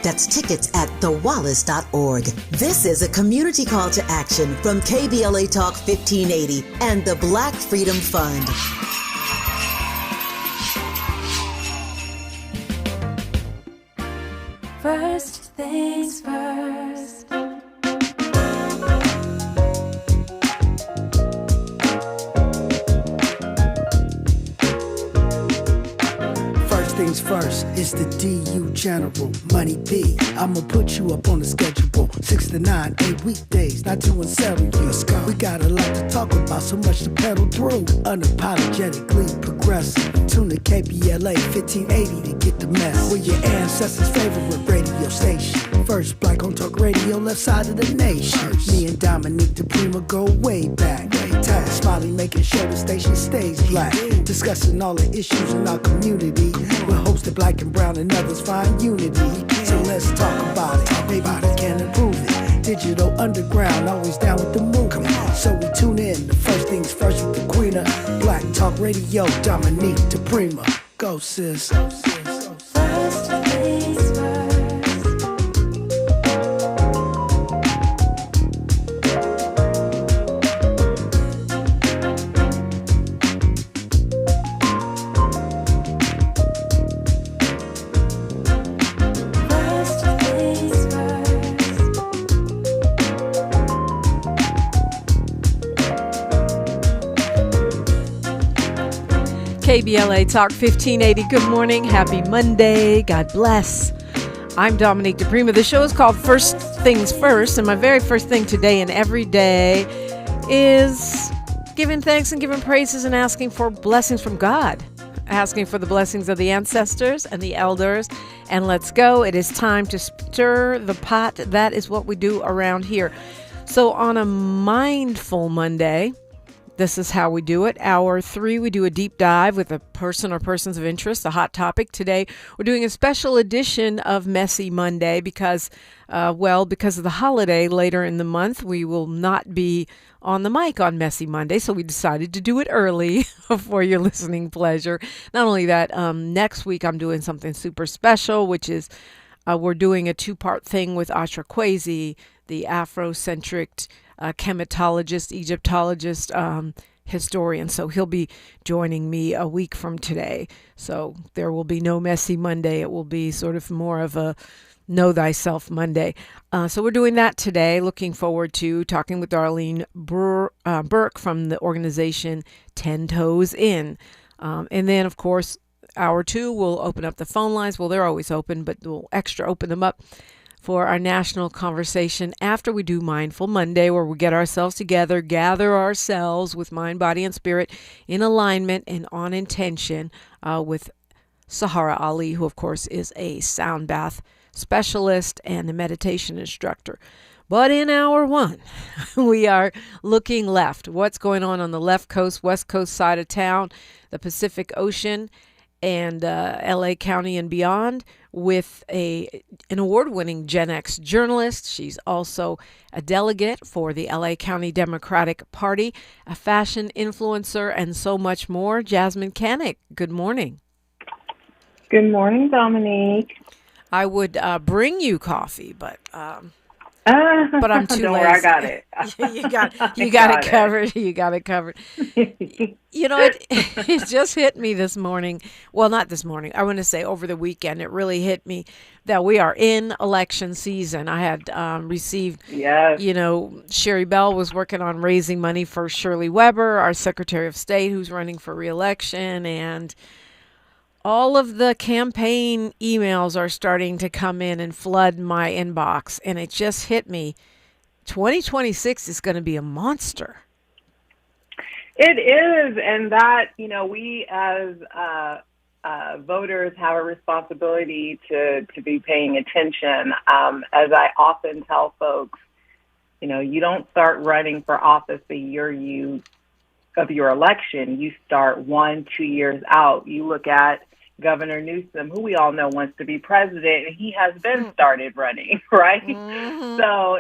That's tickets at thewallace.org. This is a community call to action from KBLA Talk 1580 and the Black Freedom Fund. First things first. Things first, it's the DU General, Money B. I'ma put you up on the schedule, 6 to 9, 8 weekdays, not 2 and 7. Let's go. We got a lot to talk about, so much to pedal through. Unapologetically progressive. Tune to KBLA 1580 to get the mess. We're your ancestors' favorite radio station. First black on talk radio, left side of the nation. Me and Dominique the Prima go way back. Tag Smiley making sure the station stays black. Discussing all the issues in our community. We're hosted black and brown and others find unity. So let's talk about it. Maybe we can improve it. Digital underground, always down with the movement. So we tune in. The first things first with the queen of Black Talk Radio, Dominique the Prima. Go sis. First things first. KBLA Talk 1580. Good morning. Happy Monday. God bless. I'm Dominique DePrima. The show is called First Things First, and my very first thing today and every day is giving thanks and giving praises and asking for blessings from God, asking for the blessings of the ancestors and the elders. And let's go. It is time to stir the pot. That is what we do around here. So on a Mindful Monday, this is how we do it. Hour 3, we do a deep dive with a person or persons of interest, a hot topic. Today, we're doing a special edition of Messy Monday because of the holiday later in the month, we will not be on the mic on Messy Monday. So we decided to do it early for your listening pleasure. Not only that, next week I'm doing something super special, which is we're doing a 2-part thing with Ashra Kwesi, the Afrocentric chematologist, Egyptologist, historian. So he'll be joining me a week from today. So there will be no Messy Monday. It will be sort of more of a Know Thyself Monday. So we're doing that today. Looking forward to talking with Darlene Burke from the organization 10 Toes In. And then, of course, hour 2, we'll open up the phone lines. Well, they're always open, but we'll extra open them up for our national conversation after we do Mindful Monday, where we get ourselves together, gather ourselves with mind, body, and spirit in alignment and on intention with Sahara Ali, who, of course, is a sound bath specialist and a meditation instructor. But in hour 1, we are looking left. What's going on the left coast, west coast side of town, the Pacific Ocean, and LA County and beyond, with an award-winning Gen X journalist. She's also a delegate for the LA County Democratic Party, a fashion influencer, and so much more. Jasmyne Cannick, good morning. Good morning, Dominique. I would bring you coffee, but I'm too Don't lazy. worry, I got it. you got it covered. You got it covered. You know, it just hit me this morning. Well, not this morning. I want to say over the weekend. It really hit me that we are in election season. I had received, Yes. Sherry Bell was working on raising money for Shirley Weber, our Secretary of State, who's running for re-election, and all of the campaign emails are starting to come in and flood my inbox. And it just hit me. 2026 is going to be a monster. It is. And that, we as voters have a responsibility to be paying attention. As I often tell folks, you don't start running for office the year of your election. You start 1-2 years out. You look at Governor Newsom, who we all know wants to be president, and he has been started running, right? Mm-hmm. So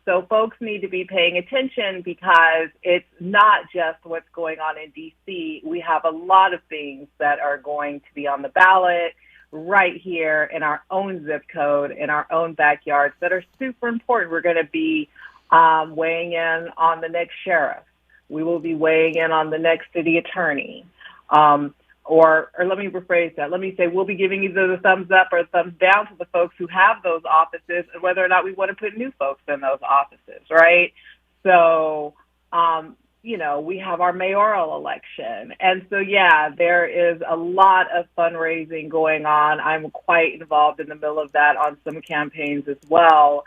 so folks need to be paying attention because it's not just what's going on in D.C. We have a lot of things that are going to be on the ballot. right here in our own zip code, in our own backyards that are super important. We're going to be weighing in on the next sheriff. We will be weighing in on the next city attorney. Or let me rephrase that. Let me say we'll be giving either the thumbs up or thumbs down to the folks who have those offices and whether or not we want to put new folks in those offices, right? So, we have our mayoral election. And so, yeah, there is a lot of fundraising going on. I'm quite involved in the middle of that on some campaigns as well.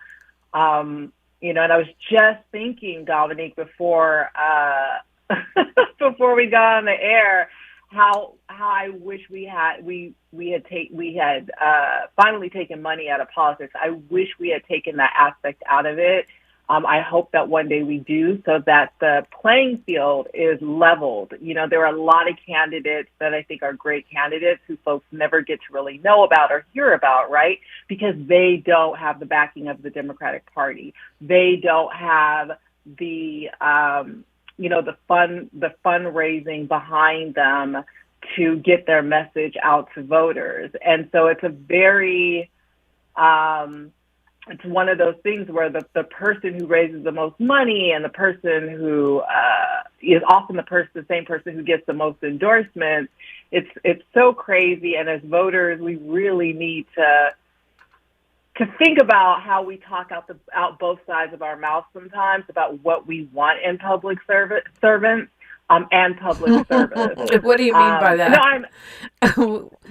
And I was just thinking, Dominique, before before we got on the air, how I wish we had finally taken money out of politics. I wish we had taken that aspect out of it. I hope that one day we do, so that the playing field is leveled. There are a lot of candidates that I think are great candidates who folks never get to really know about or hear about, right? Because they don't have the backing of the Democratic Party. They don't have the the fundraising behind them to get their message out to voters. And so it's a very, it's one of those things where the person who raises the most money and the person who is often the same person who gets the most endorsements, it's so crazy. And as voters, we really need to think about how we talk out both sides of our mouth sometimes about what we want in public servants and public service. What do you mean by that?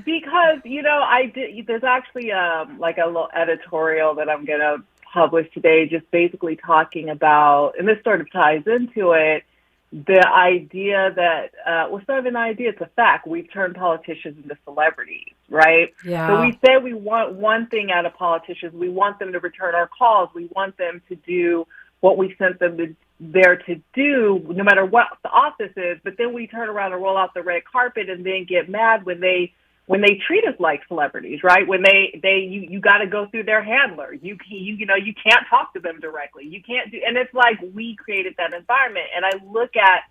Because there's actually like a little editorial that I'm going to publish today, just basically talking about, and this sort of ties into it, the idea that, it's not an idea, it's a fact. We've turned politicians into celebrities, right? Yeah. So we say we want one thing out of politicians. We want them to return our calls. We want them to do what we sent them there to do, no matter what the office is. But then we turn around and roll out the red carpet and then get mad when they treat us like celebrities, right? When you got to go through their handler. You can't talk to them directly. You can't do, and it's like we created that environment. And I look at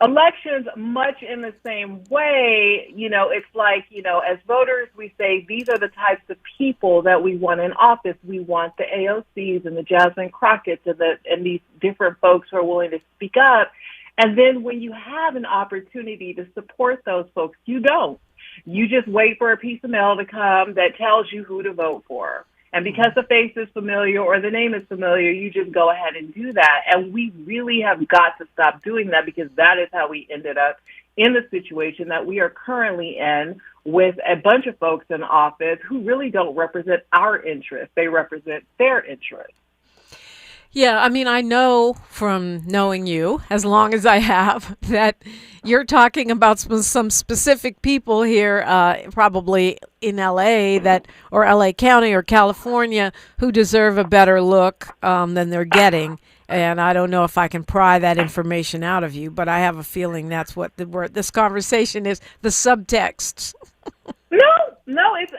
elections much in the same way. It's like, as voters, we say these are the types of people that we want in office. We want the AOCs and the Jasmyne Crockett's and these different folks who are willing to speak up. And then when you have an opportunity to support those folks, you don't. You just wait for a piece of mail to come that tells you who to vote for. And because the face is familiar or the name is familiar, you just go ahead and do that. And we really have got to stop doing that, because that is how we ended up in the situation that we are currently in, with a bunch of folks in office who really don't represent our interests. They represent their interests. Yeah, I mean, I know from knowing you, as long as I have, that you're talking about some specific people here, probably in LA or LA County or California, who deserve a better look than they're getting. And I don't know if I can pry that information out of you, but I have a feeling that's what this conversation is, the subtext. No, it's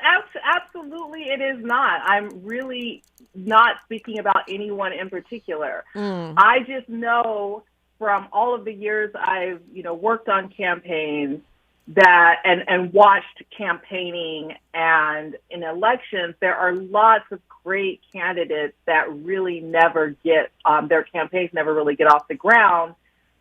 absolutely, it is not. I'm really not speaking about anyone in particular. I just know from all of the years I've, worked on campaigns that and watched campaigning and in elections, there are lots of great candidates that really never get, their campaigns never really get off the ground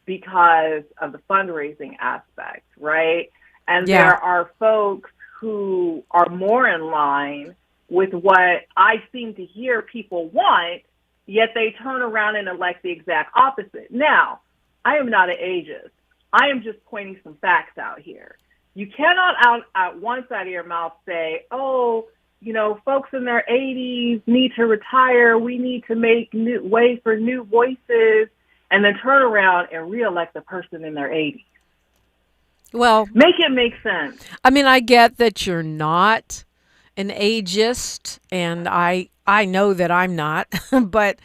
because of the fundraising aspect, right? And there are folks who are more in line with what I seem to hear people want, yet they turn around and elect the exact opposite. Now, I am not an ageist. I am just pointing some facts out here. You cannot out one side of your mouth say, folks in their 80s need to retire. We need to make way for new voices, and then turn around and reelect the person in their 80s. Well, make it make sense. I mean, I get that you're not an ageist, and I know that I'm not, but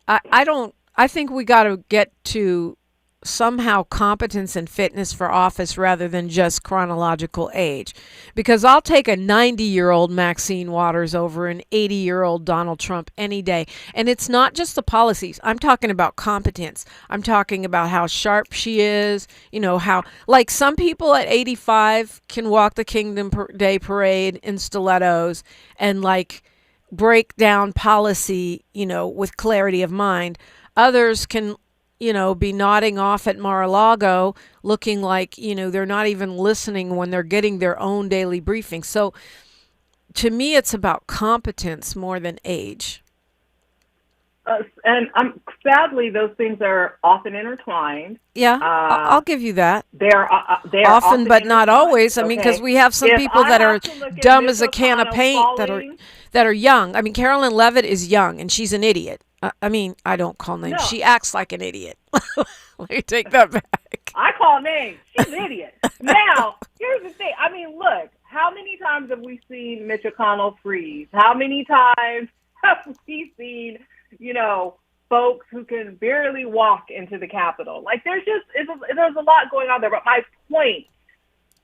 I think we got to get to somehow competence and fitness for office rather than just chronological age. Because I'll take a 90-year-old Maxine Waters over an 80-year-old Donald Trump any day. And it's not just the policies. I'm talking about competence. I'm talking about how sharp she is, how, like, some people at 85 can walk the Kingdom Day Parade in stilettos and, like, break down policy, with clarity of mind. Others can, be nodding off at Mar-a-Lago looking like, they're not even listening when they're getting their own daily briefing. So to me, it's about competence more than age. And sadly, those things are often intertwined. Yeah, I'll give you that. They're often, but not always. I mean, because we have some people that are dumb as a can of paint that are young. I mean, Carolyn Levitt is young, and she's an idiot. I mean, I don't call names. No. She acts like an idiot. Let me take that back. I call names. She's an idiot. Now, here's the thing. I mean, look, how many times have we seen Mitch McConnell freeze? How many times have we seen, folks who can barely walk into the Capitol? Like, there's a lot going on there. But my point,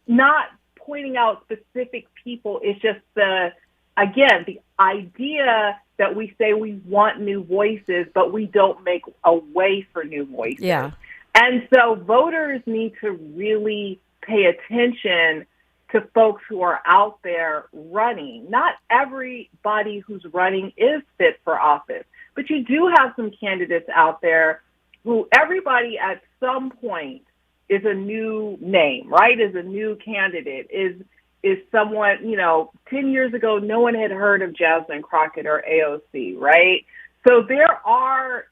not pointing out specific people, is just the idea that we say we want new voices, but we don't make a way for new voices. Yeah. And so voters need to really pay attention to folks who are out there running. Not everybody who's running is fit for office, but you do have some candidates out there who everybody at some point is a new name, right? Is a new candidate, is someone, 10 years ago, no one had heard of Jasmyne Crockett or AOC, right? So there are,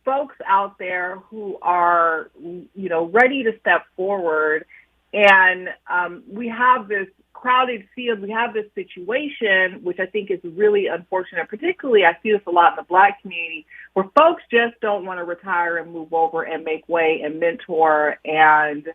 folks out there who are, ready to step forward. And we have this crowded field. We have this situation, which I think is really unfortunate. Particularly, I see this a lot in the Black community, where folks just don't want to retire and move over and make way and mentor and,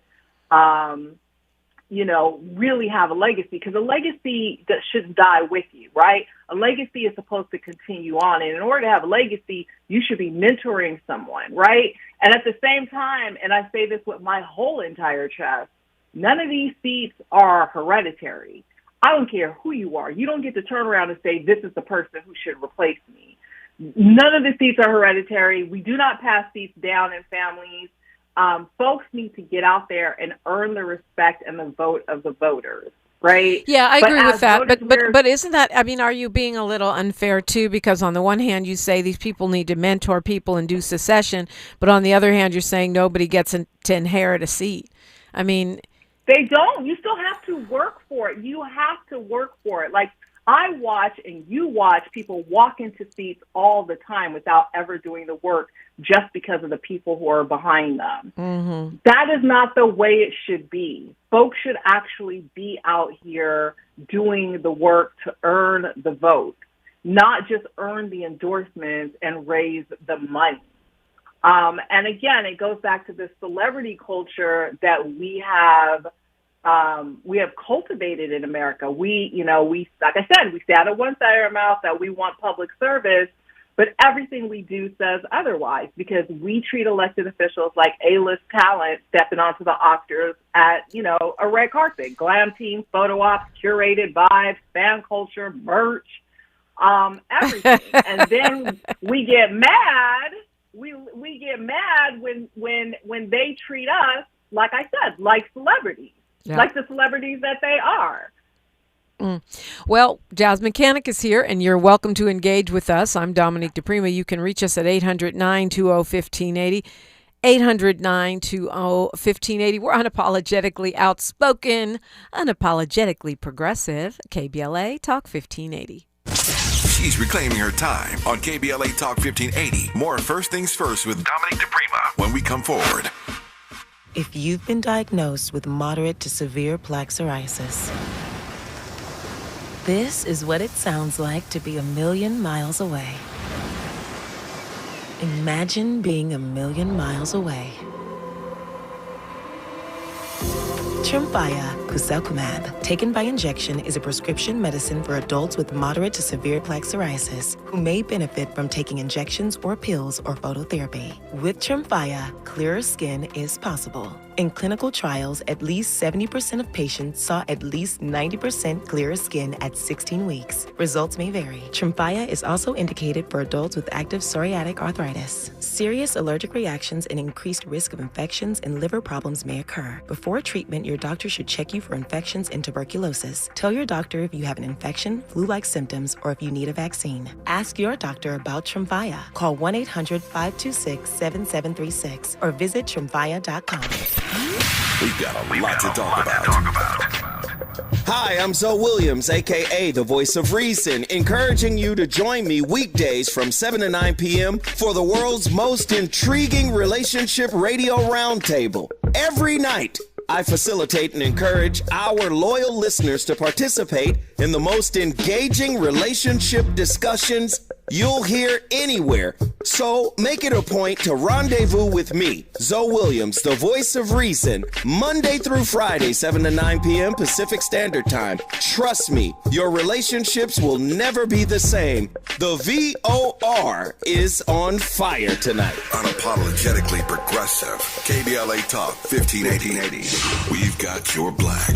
really have a legacy, because a legacy that shouldn't die with you, right? A legacy is supposed to continue on. And in order to have a legacy, you should be mentoring someone, right? And at the same time, and I say this with my whole entire chest, none of these seats are hereditary. I don't care who you are. You don't get to turn around and say, this is the person who should replace me. None of the seats are hereditary. We do not pass seats down in families. Folks need to get out there and earn the respect and the vote of the voters, right? Yeah, I agree with that. But isn't that, I mean, are you being a little unfair too? Because on the one hand, you say these people need to mentor people and do secession, but on the other hand, you're saying nobody gets to inherit a seat. I mean, they don't. You still have to work for it. You have to work for it. Like, I watch and you watch people walk into seats all the time without ever doing the work, just because of the people who are behind them. Mm-hmm. That is not the way it should be. Folks should actually be out here doing the work to earn the vote, not just earn the endorsements and raise the money. And again, it goes back to this celebrity culture that we have cultivated in America. We, like I said, we say out of one side of our mouth that we want public service, but everything we do says otherwise, because we treat elected officials like A-list talent stepping onto the Oscars at, a red carpet, glam team, photo ops, curated vibes, fan culture, merch, everything. And then we get mad. We get mad when they treat us, like I said, like celebrities, like the celebrities that they are. Well, Jasmyne Cannick is here, and you're welcome to engage with us. I'm Dominique DePrima. You can reach us at 800-920-1580, 800-920-1580. We're unapologetically outspoken, unapologetically progressive. KBLA Talk 1580. She's reclaiming her time on KBLA Talk 1580. More First Things First with Dominique DePrima when we come forward. If you've been diagnosed with moderate to severe plaque psoriasis, this is what it sounds like to be a million miles away. Imagine being a million miles away. Tremfya, guselkumab, taken by injection, is a prescription medicine for adults with moderate to severe plaque psoriasis who may benefit from taking injections or pills or phototherapy. With Tremfya, clearer skin is possible. In clinical trials, at least 70% of patients saw at least 90% clearer skin at 16 weeks. Results may vary. Tremfya is also indicated for adults with active psoriatic arthritis. Serious allergic reactions and increased risk of infections and liver problems may occur. Before treatment, your doctor should check you for infections and tuberculosis. Tell your doctor if you have an infection, flu-like symptoms, or if you need a vaccine. Ask your doctor about Tremfya. Call 1-800-526-7736 or visit tremfya.com. We've got a lot to talk about. Hi, I'm Zoe Williams, a.k.a. the Voice of Reason, encouraging you to join me weekdays from 7 to 9 p.m. for the world's most intriguing relationship radio roundtable. Every night, I facilitate and encourage our loyal listeners to participate in the most engaging relationship discussions you'll hear anywhere. So make it a point to rendezvous with me, Zoe Williams, the Voice of Reason, Monday through Friday, 7 to 9 p.m. Pacific Standard Time. Trust me, your relationships will never be the same. The VOR is on fire tonight. Unapologetically progressive. KBLA Talk 1580. We've got your black.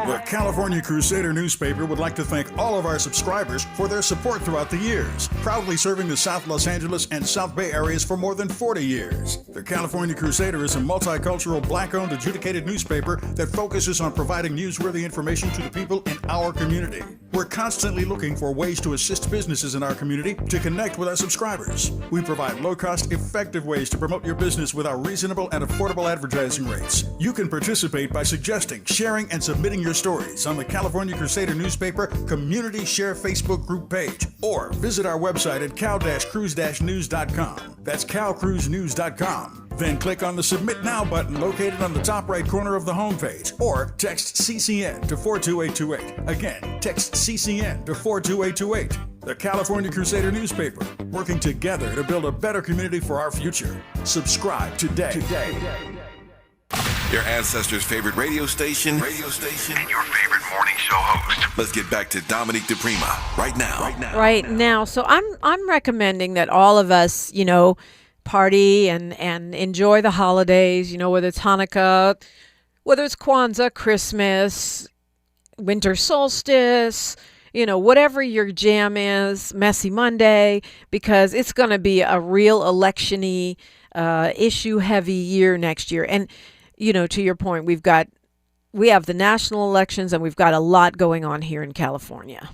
The California Crusader newspaper would like to thank all of our subscribers for their support throughout the years, proudly serving the South Los Angeles and South Bay areas for more than 40 years. The California Crusader is a multicultural, black-owned, adjudicated newspaper that focuses on providing newsworthy information to the people in our community. We're constantly looking for ways to assist businesses in our community to connect with our subscribers. We provide low-cost, effective ways to promote your business with our reasonable and affordable advertising rates. You can participate by suggesting, sharing, and submitting your stories on the California Crusader newspaper Community Share Facebook group page, or visit our website at cal-cruise-news.com. That's calcruisenews.com. Then click on the Submit Now button located on the top right corner of the homepage, or text CCN to 42828. Again, text CCN to 42828. The California Crusader newspaper, working together to build a better community for our future. Subscribe today. Your ancestors' favorite radio station, and your favorite morning show host. Let's get back to Dominique DePrima right now. So I'm recommending that all of us, party and enjoy the holidays, whether it's Hanukkah, whether it's Kwanzaa, Christmas, winter solstice, whatever your jam is, Messy Monday, because it's going to be a real election-y, issue-heavy year next year. And, to your point, we have the national elections, and we've got a lot going on here in California.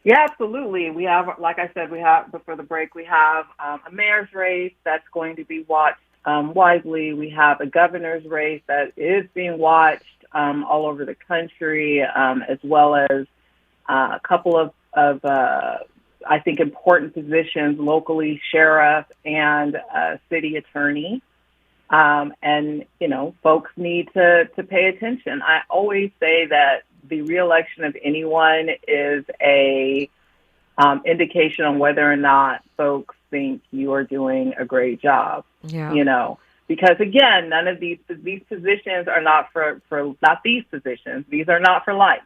Yeah, absolutely. We have, like I said, before the break, we have a mayor's race that's going to be watched wisely. We have a governor's race that is being watched all over the country, as well as a couple of I think, important positions locally, sheriff and city attorney. And, folks need to pay attention. I always say that the reelection of anyone is a indication on whether or not folks think you are doing a great job. Yeah. Because again, none of these positions are not for not these positions. These are not for life.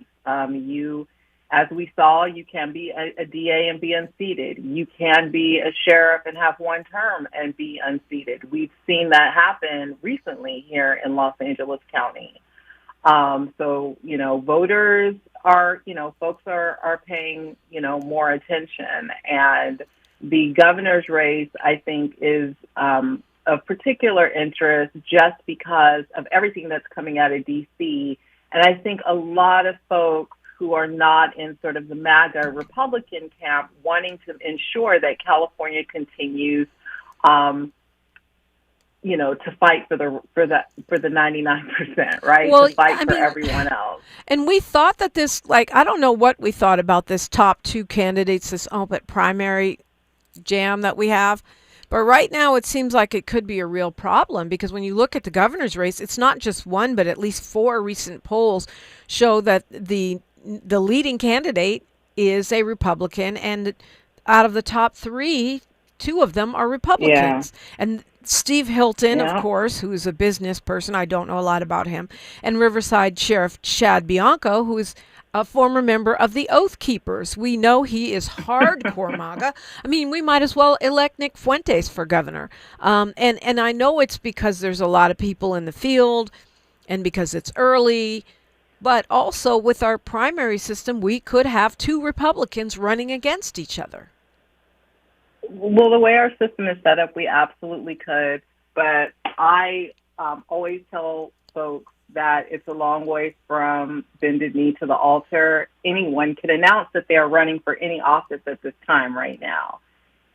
As we saw, you can be a DA and be unseated. You can be a sheriff and have one term and be unseated. We've seen that happen recently here in Los Angeles County. So, voters are, folks are paying, more attention. And the governor's race, I think, is of particular interest just because of everything that's coming out of D.C. And I think a lot of folks who are not in sort of the MAGA Republican camp wanting to ensure that California continues, to fight for the 99%, right? Well, to fight for everyone else. And we thought that this, I don't know what we thought about this top two candidates, this open primary jam that we have. But right now it seems like it could be a real problem because when you look at the governor's race, it's not just one, but at least 4 recent polls show that the leading candidate is a Republican, and out of the top 3, 2 of them are Republicans. And Steve Hilton, of Yeah. course, who is a business person. I don't know a lot about him. And Riverside Sheriff Chad Bianco, who is a former member of the Oath Keepers. We know he is hardcore MAGA. I mean, we might as well elect Nick Fuentes for governor. And I know it's because there's a lot of people in the field and because it's early. But also with our primary system, we could have 2 Republicans running against each other. Well, the way our system is set up, we absolutely could. But I always tell folks that it's a long way from bended knee to the altar. Anyone can announce that they are running for any office at this time right now.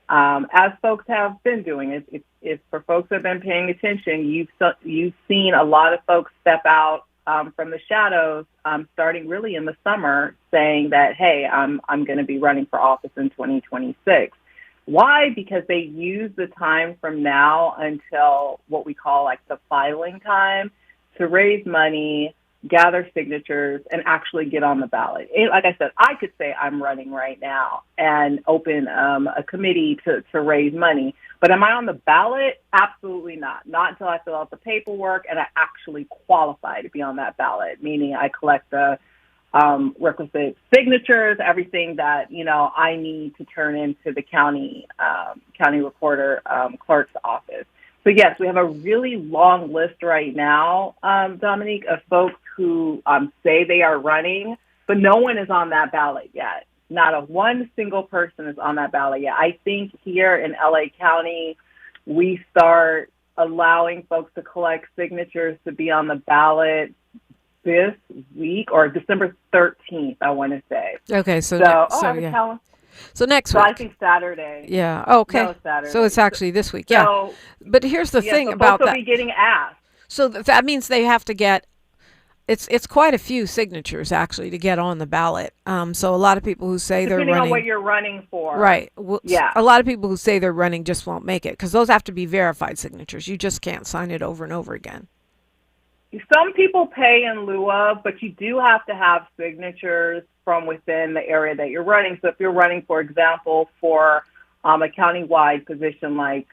As folks have been doing. If for folks who have been paying attention, you've seen a lot of folks step out from the shadows, starting really in the summer, saying that, hey, I'm going to be running for office in 2026. Why? Because they use the time from now until what we call like the filing time to raise money, gather signatures, and actually get on the ballot. Like I said, I could say I'm running right now and open a committee to raise money. But am I on the ballot? Absolutely not. Not until I fill out the paperwork and I actually qualify to be on that ballot, meaning I collect the requisite signatures, everything that, I need to turn into the county recorder clerk's office. So, yes, we have a really long list right now, Dominique, of folks who say they are running, but no one is on that ballot yet. Not one single person is on that ballot yet. I think here in LA County, we start allowing folks to collect signatures to be on the ballot this week or December 13th, I want to say. Okay, so next week. I think Saturday. Yeah. Okay. No, Saturday. So it's actually this week. Yeah. So, but here's the thing about folks that. will be getting asked. So that means they have to get. It's quite a few signatures actually to get on the ballot. So a lot of people who say they're running. Depending on what you're running for. Right. Well, yeah. A lot of people who say they're running just won't make it because those have to be verified signatures. You just can't sign it over and over again. Some people pay in lieu of, but you do have to have signatures from within the area that you're running. So if you're running, for example, for a countywide position like,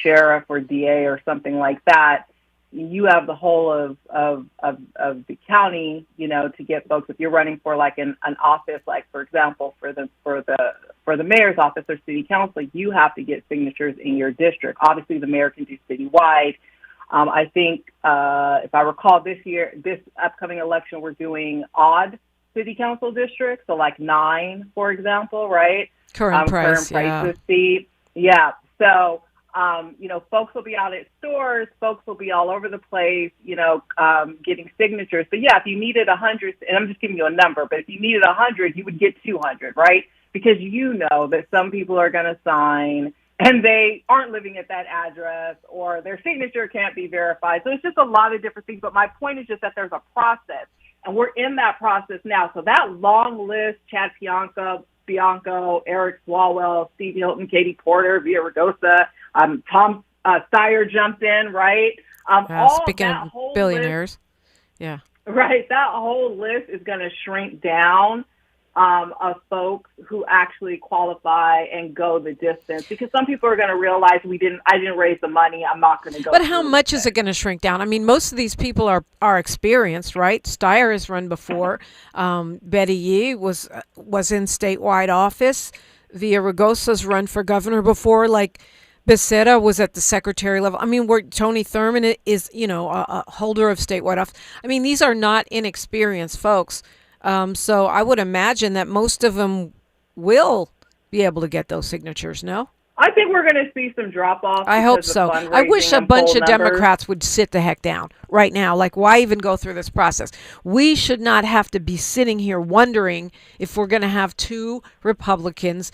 sheriff or DA or something like that, you have the whole of the county, to get folks. If you're running for like an office, like for example, for the mayor's office or city council, you have to get signatures in your district. Obviously, the mayor can do citywide. I think, if I recall this upcoming election, we're doing odd city council districts, so like 9, for example, right? Current price, seat. Yeah. So, folks will be out at stores, folks will be all over the place, getting signatures. But yeah, if you needed 100, and I'm just giving you a number, but if you needed 100, you would get 200, right? Because that some people are going to sign and they aren't living at that address or their signature can't be verified. So it's just a lot of different things. But my point is just that there's a process, and we're in that process now. So that long list, Chad Bianco, Eric Swalwell, Steve Hilton, Katie Porter, Via Ragosa, Tom Steyer jumped in, right? Speaking of billionaires. Yeah. Right. That whole list is going to shrink down of folks who actually qualify and go the distance, because some people are going to realize I didn't raise the money. I'm not going to go. But how much is it going to shrink down? I mean, most of these people are experienced, right? Steyer has run before. Betty Yee was in statewide office. Via Ragosa's run for governor before. Like Becerra was at the secretary level. I mean, Tony Thurman is, a holder of statewide office. I mean, these are not inexperienced folks. So I would imagine that most of them will be able to get those signatures, no? I think we're going to see some drop-off. I hope so. I wish a bunch of Democrats would sit the heck down right now. Like, why even go through this process? We should not have to be sitting here wondering if we're going to have 2 Republicans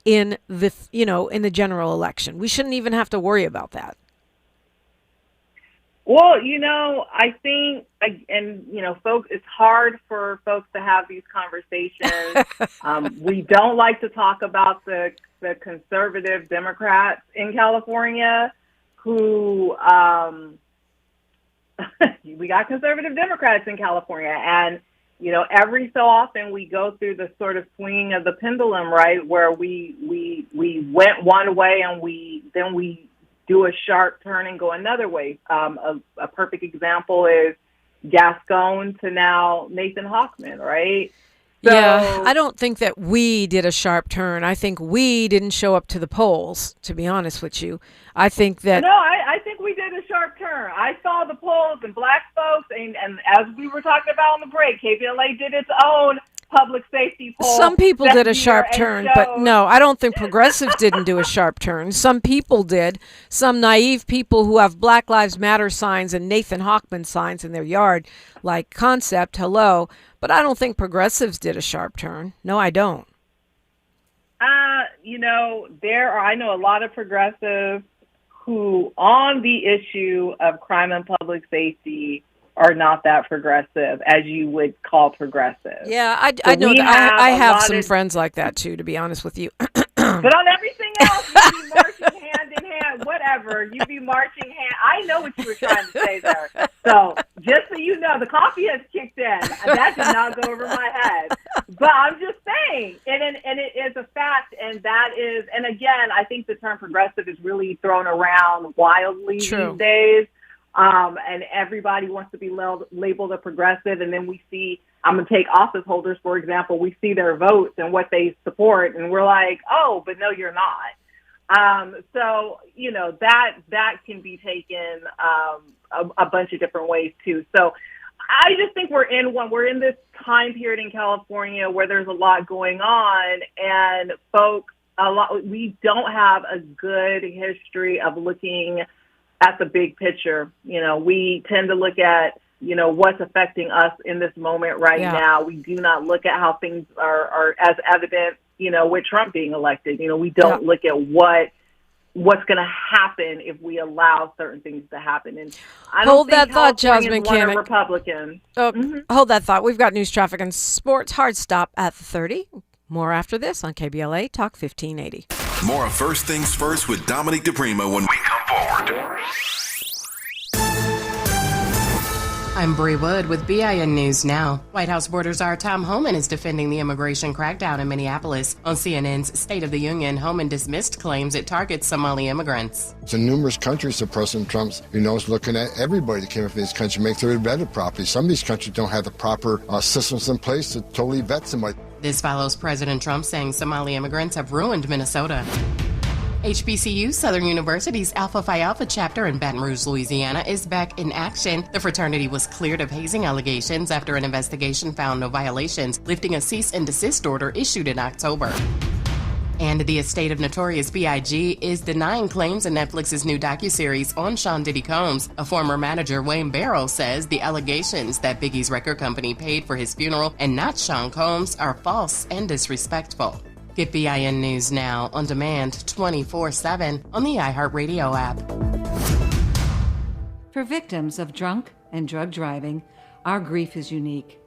in the general election. We shouldn't even have to worry about that. Well, I think, folks, it's hard for folks to have these conversations. We don't like to talk about the conservative Democrats in California who, we got conservative Democrats in California. And, every so often we go through the sort of swinging of the pendulum, right, where we went one way and we do a sharp turn and go another way. A perfect example is Gascon to now Nathan Hochman, right? So, yeah, I don't think that we did a sharp turn. I think we didn't show up to the polls, to be honest with you. I think that... No, I think we did a sharp turn. I saw the polls and black folks, and as we were talking about on the break, KBLA did its own public safety poll. Some people did a sharp turn, but no, I don't think progressives didn't do a sharp turn. Some people did. Some naive people who have Black Lives Matter signs and Nathan Hochman signs in their yard, like Concept, hello. But I don't think progressives did a sharp turn. No, I don't. I know a lot of progressives who, on the issue of crime and public safety, are not that progressive, as you would call progressive. Yeah, I know that. I have some friends like that, too, to be honest with you. But on everything else, you be marching hand in hand, whatever. You be marching hand. I know what you were trying to say there. So just so you know, the coffee has kicked in. That did not go over my head. But I'm just saying, and it is a fact, and that is, and again, I think the term progressive is really thrown around wildly these days. And everybody wants to be labeled a progressive, and then we see, I'm going to take office holders, for example, we see their votes and what they support, and we're like, oh, but no, you're not. So, that can be taken a bunch of different ways, too. So I just think we're in this time period in California where there's a lot going on, and folks, we don't have a good history of looking at the big picture. We tend to look at, what's affecting us in this moment right now. We do not look at how things are as evident, with Trump being elected. We don't look at what's going to happen if we allow certain things to happen. And I don't think that thought, Jasmyne Cannick. Republican. Hold that thought. We've got news, traffic, and sports. Hard stop at 30. More after this on KBLA Talk 1580. More of First Things First with Dominique DePrima when we come forward. I'm Bree Wood with BIN News Now. White House Border's Tom Homan is defending the immigration crackdown in Minneapolis. On CNN's State of the Union, Homan dismissed claims it targets Somali immigrants. It's in numerous countries that President Trump's, is looking at everybody that came up in these countries, make sure they're vetted properly. Some of these countries don't have the proper systems in place to totally vet somebody. This follows President Trump saying Somali immigrants have ruined Minnesota. HBCU, Southern University's Alpha Phi Alpha chapter in Baton Rouge, Louisiana, is back in action. The fraternity was cleared of hazing allegations after an investigation found no violations, lifting a cease and desist order issued in October. And the estate of Notorious B.I.G. is denying claims in Netflix's new docuseries on Sean Diddy Combs. A former manager, Wayne Barrow, says the allegations that Biggie's record company paid for his funeral and not Sean Combs are false and disrespectful. Get BIN News Now on demand 24/7 on the iHeartRadio app. For victims of drunk and drug driving, our grief is unique.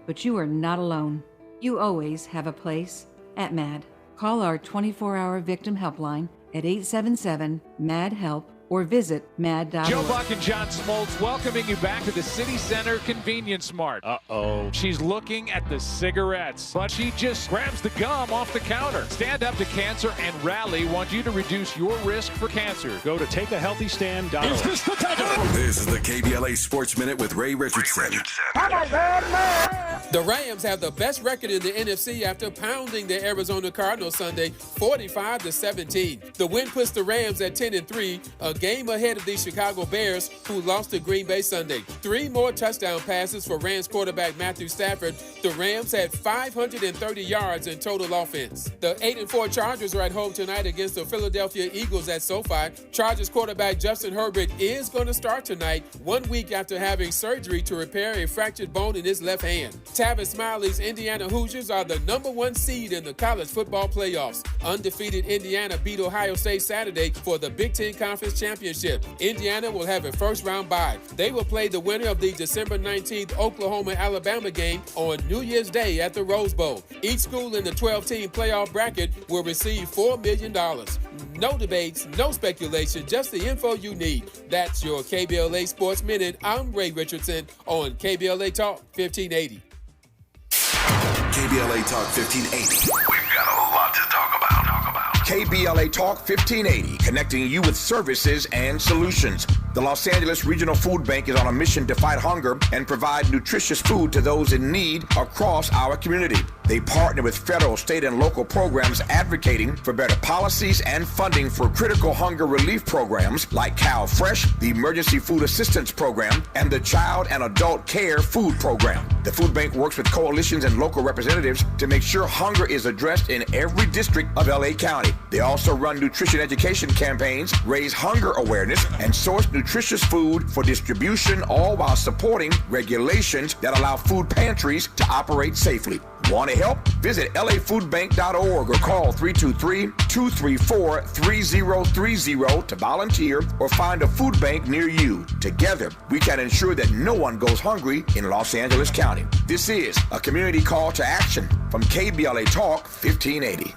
But you are not alone. You always have a place at MAD. Call our 24-hour victim helpline at 877-MAD-HELP or visit mad.org. Joe Buck and John Smoltz welcoming you back to the City Center Convenience Mart. Uh-oh. She's looking at the cigarettes, but she just grabs the gum off the counter. Stand Up to Cancer and Rally want you to reduce your risk for cancer. Go to takeahealthystand.org. Is this the takeover? This is the KBLA Sports Minute with Ray Richardson. The Rams have the best record in the NFC after pounding the Arizona Cardinals Sunday 45-17. The win puts the Rams at 10-3, a game ahead of the Chicago Bears, who lost to Green Bay Sunday. 3 more touchdown passes for Rams quarterback Matthew Stafford. The Rams had 530 yards in total offense. The 8-4 Chargers are at home tonight against the Philadelphia Eagles at SoFi. Chargers quarterback Justin Herbert is going to start tonight, 1 week after having surgery to repair a fractured bone in his left hand. Tavis Smiley's Indiana Hoosiers are the #1 seed in the college football playoffs. Undefeated Indiana beat Ohio State Saturday for the Big Ten Conference Championship. Indiana will have a first-round bye. They will play the winner of the December 19th Oklahoma-Alabama game on New Year's Day at the Rose Bowl. Each school in the 12-team playoff bracket will receive $4 million. No debates, no speculation, just the info you need. That's your KBLA Sports Minute. I'm Ray Richardson on KBLA Talk 1580. KBLA Talk 1580. We've got a lot to talk about. KBLA Talk 1580, connecting you with services and solutions. The Los Angeles Regional Food Bank is on a mission to fight hunger and provide nutritious food to those in need across our community. They partner with federal, state, and local programs advocating for better policies and funding for critical hunger relief programs like Cal Fresh, the Emergency Food Assistance Program, and the Child and Adult Care Food Program. The food bank works with coalitions and local representatives to make sure hunger is addressed in every district of LA County. They also run nutrition education campaigns, raise hunger awareness, and source nutritious food for distribution, all while supporting regulations that allow food pantries to operate safely. Want to help? Visit lafoodbank.org or call 323-234-3030 to volunteer or find a food bank near you. Together, we can ensure that no one goes hungry in Los Angeles County. This is a community call to action from KBLA Talk 1580.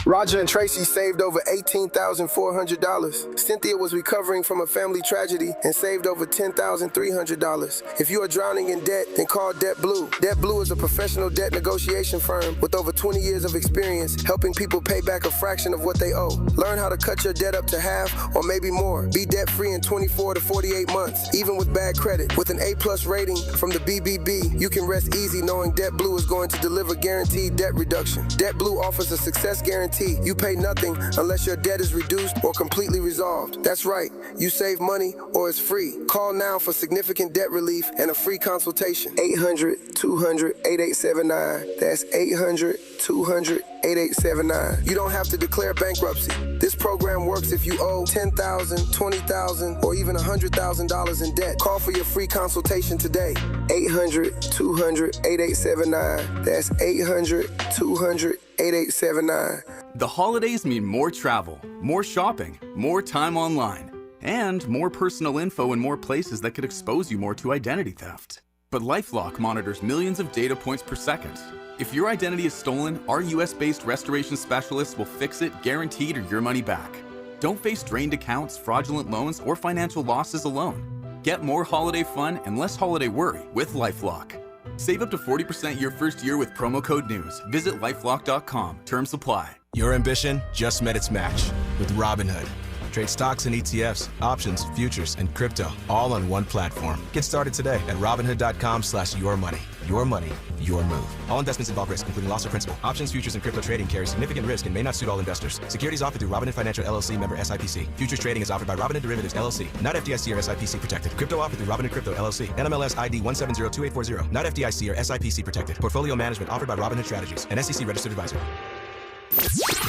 Roger and Tracy saved over $18,400. Cynthia was recovering from a family tragedy and saved over $10,300. If you are drowning in debt, then call Debt Blue. Debt Blue is a professional debt negotiation firm with over 20 years of experience helping people pay back a fraction of what they owe. Learn how to cut your debt up to half or maybe more. Be debt-free in 24 to 48 months, even with bad credit. With an A+ rating from the BBB, you can rest easy knowing Debt Blue is going to deliver guaranteed debt reduction. Debt Blue offers a success guarantee. You pay nothing unless your debt is reduced or completely resolved. That's right, you save money or it's free. Call now for significant debt relief and a free consultation. 800-200-8879. That's 800-200-8879. You don't have to declare bankruptcy. This program works if you owe $10,000, $20,000, or even $100,000 in debt. Call for your free consultation today. 800-200-8879. That's 800-200-8879. The holidays mean more travel, more shopping, more time online, and more personal info in more places that could expose you more to identity theft. But LifeLock monitors millions of data points per second. If your identity is stolen, our US-based restoration specialists will fix it, guaranteed, or your money back. Don't face drained accounts, fraudulent loans, or financial losses alone. Get more holiday fun and less holiday worry with LifeLock. Save up to 40% your first year with promo code NEWS. Visit lifelock.com. Terms apply. Your ambition just met its match with Robinhood. Trade stocks and ETFs, options, futures, and crypto all on one platform. Get started today at Robinhood.com/yourmoney. Your money, your move. All investments involve risk, including loss of principal. Options, futures, and crypto trading carry significant risk and may not suit all investors. Securities offered through Robinhood Financial LLC, member SIPC. Futures trading is offered by Robinhood Derivatives LLC, not FDIC or SIPC protected. Crypto offered through Robinhood Crypto LLC, NMLS ID 1702840, not FDIC or SIPC protected. Portfolio management offered by Robinhood Strategies, an SEC registered advisor.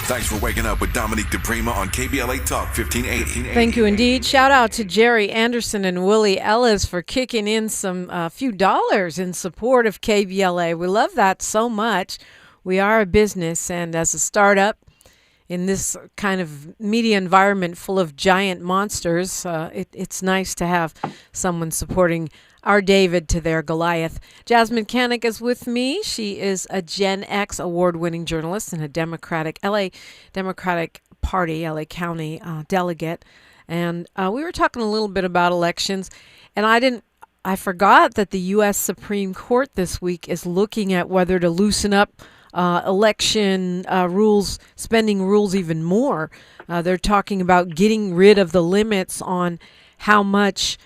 Thanks for waking up with Dominique DePrima on KBLA Talk 1580. Thank you indeed. Shout out to Jerry Anderson and Willie Ellis for kicking in some few dollars in support of KBLA. We love that so much. We are a business, and as a startup in this kind of media environment full of giant monsters, it's nice to have someone supporting our David to their Goliath. Jasmyne Cannick is with me. She is a Gen X award-winning journalist and a LA Democratic Party, LA County delegate. And we were talking a little bit about elections, and I forgot that the U.S. Supreme Court this week is looking at whether to loosen up election rules, spending rules even more. They're talking about getting rid of the limits on how much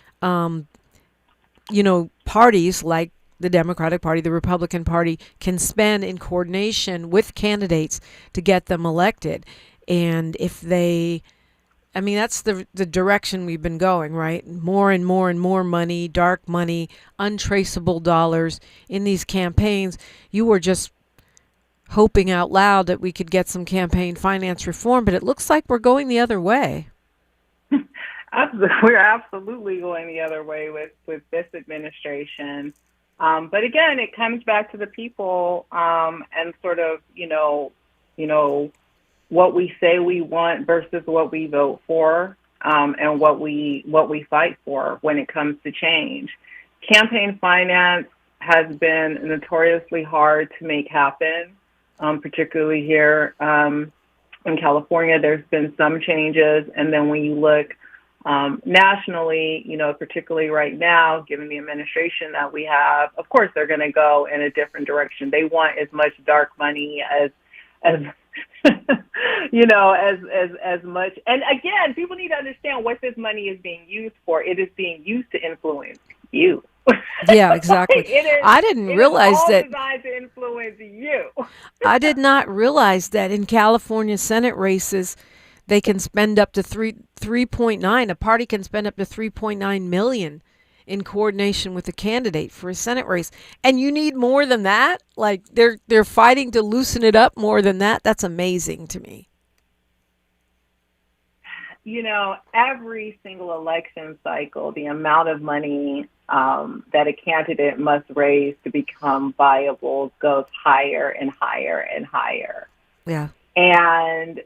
parties like the Democratic Party, the Republican Party can spend in coordination with candidates to get them elected. And if that's the direction we've been going, right? More and more and more money, dark money, untraceable dollars in these campaigns. You were just hoping out loud that we could get some campaign finance reform, but it looks like we're going the other way. We're absolutely going the other way with this administration. But again, it comes back to the people and sort of, what we say we want versus what we vote for and what we fight for when it comes to change. Campaign finance has been notoriously hard to make happen, particularly here in California. There's been some changes. And then when you look Nationally, particularly right now, given the administration that we have, of course, they're going to go in a different direction. They want as much dark money as as much. And again, people need to understand what this money is being used for. It is being used to influence you. Yeah, exactly. I didn't realize that. It's all designed to influence you. I did not realize that in California Senate races, they can spend up to 3.9. A party can spend up to 3.9 million in coordination with a candidate for a Senate race, and you need more than that. Like they're fighting to loosen it up more than that. That's amazing to me. Every single election cycle, the amount of money that a candidate must raise to become viable goes higher and higher and higher. Yeah. And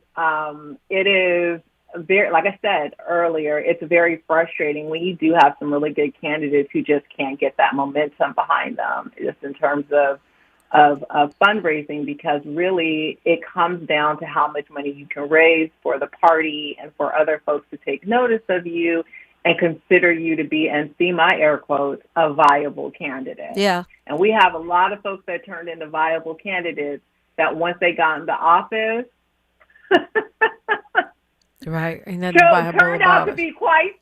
it is very, like I said earlier, it's very frustrating when you do have some really good candidates who just can't get that momentum behind them, just in terms of fundraising, because really it comes down to how much money you can raise for the party and for other folks to take notice of you and consider you to be, and see my air quotes, a viable candidate. Yeah. And we have a lot of folks that turned into viable candidates that once they got into office, right, and then turned out to be quite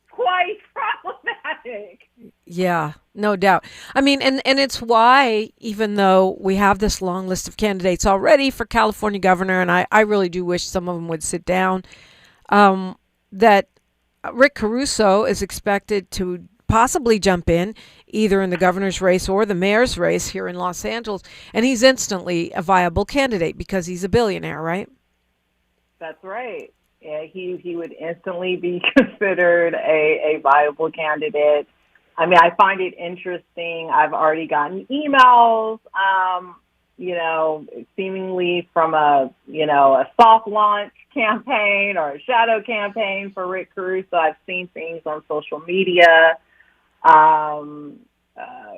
problematic. Yeah, no doubt. I mean, and it's why, even though we have this long list of candidates already for California governor, and I really do wish some of them would sit down, that Rick Caruso is expected to possibly jump in either in the governor's race or the mayor's race here in Los Angeles, and he's instantly a viable candidate because he's a billionaire, right? That's right. Yeah, he would instantly be considered a viable candidate. I mean, I find it interesting. I've already gotten emails, seemingly from a soft launch campaign or a shadow campaign for Rick Caruso. I've seen things on social media